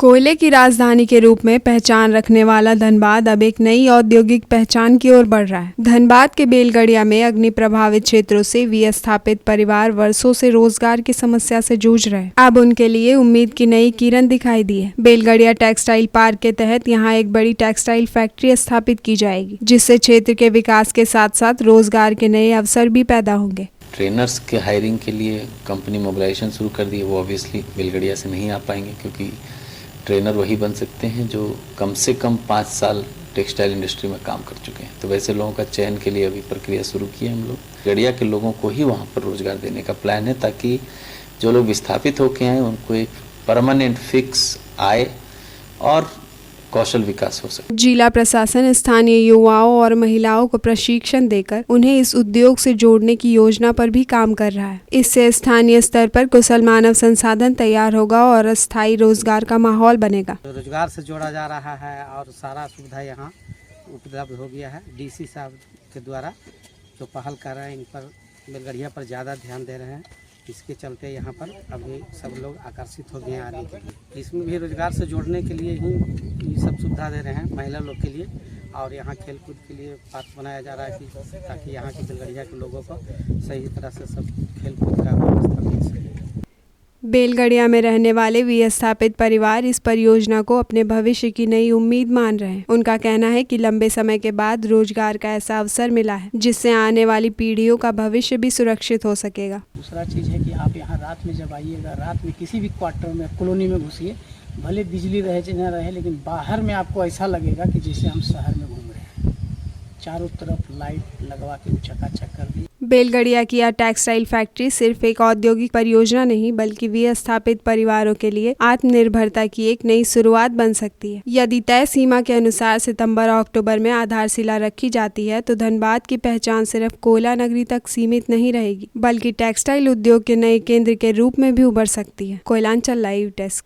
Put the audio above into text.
कोयले की राजधानी के रूप में पहचान रखने वाला धनबाद अब एक नई औद्योगिक पहचान की ओर बढ़ रहा है। धनबाद के बेलगड़िया में अग्नि प्रभावित क्षेत्रों से विस्थापित परिवार वर्षों से रोजगार की समस्या से जूझ रहे हैं। अब उनके लिए उम्मीद की नई किरण दिखाई दी है। बेलगड़िया टेक्सटाइल पार्क के तहत यहाँ एक बड़ी टेक्सटाइल फैक्ट्री स्थापित की जाएगी, जिससे क्षेत्र के विकास के साथ साथ रोजगार के नए अवसर भी पैदा होंगे। ट्रेनर्स के हायरिंग के लिए कंपनी मोबिलाइजेशन शुरू कर दी है। वो ऑब्वियसली बेलगड़िया से नहीं आ पाएंगे, क्योंकि ट्रेनर वही बन सकते हैं जो कम से कम 5 साल टेक्सटाइल इंडस्ट्री में काम कर चुके हैं। तो वैसे लोगों का चयन के लिए अभी प्रक्रिया शुरू की है हम लोग। बेलगड़िया के लोगों को ही वहाँ पर रोजगार देने का प्लान है, ताकि जो लोग विस्थापित होके आए उनको एक परमानेंट फिक्स आय और कौशल विकास हो सके। जिला प्रशासन स्थानीय युवाओं और महिलाओं को प्रशिक्षण देकर उन्हें इस उद्योग से जोड़ने की योजना पर भी काम कर रहा है। इससे स्थानीय स्तर पर कुशल मानव संसाधन तैयार होगा और अस्थायी रोजगार का माहौल बनेगा। रोजगार से जोड़ा जा रहा है और सारा सुविधा यहाँ उपलब्ध हो गया है। डीसी साहब के द्वारा जो पहल कर रहे हैं, इन पर बेलगड़िया पर ज़्यादा ध्यान दे रहे हैं। इसके चलते यहाँ पर अभी सब लोग आकर्षित हो गए हैं आने के लिए। इसमें भी रोजगार से जोड़ने के लिए ही ये सब सुविधा दे रहे हैं महिला लोग के लिए, और यहाँ खेलकूद के लिए पार्क बनाया जा रहा है कि ताकि यहाँ के बेलगड़िया के लोगों को सही तरह से सब खेलकूद का व्यवस्था मिल सके। बेलगड़िया में रहने वाले विस्थापित परिवार इस परियोजना को अपने भविष्य की नई उम्मीद मान रहे हैं। उनका कहना है कि लंबे समय के बाद रोजगार का ऐसा अवसर मिला है, जिससे आने वाली पीढ़ियों का भविष्य भी सुरक्षित हो सकेगा। दूसरा चीज़ है कि आप यहाँ रात में जब आइएगा, रात में किसी भी क्वार्टर में, कॉलोनी में घुसिए, भले बिजली रहे चाहे न रहे, लेकिन बाहर में आपको ऐसा लगेगा कि जैसे हम शहर में घूम रहे हैं। चारों तरफ लाइट लगवा के चकाचक कर दी। बेलगड़िया की यह टेक्सटाइल फैक्ट्री सिर्फ एक औद्योगिक परियोजना नहीं, बल्कि विस्थापित परिवारों के लिए आत्मनिर्भरता की एक नई शुरुआत बन सकती है। यदि तय सीमा के अनुसार सितंबर और अक्टूबर में आधारशिला रखी जाती है, तो धनबाद की पहचान सिर्फ कोयला नगरी तक सीमित नहीं रहेगी, बल्कि टेक्सटाइल उद्योग के नए केंद्र के रूप में भी उभर सकती है। Koyalanchal live desk.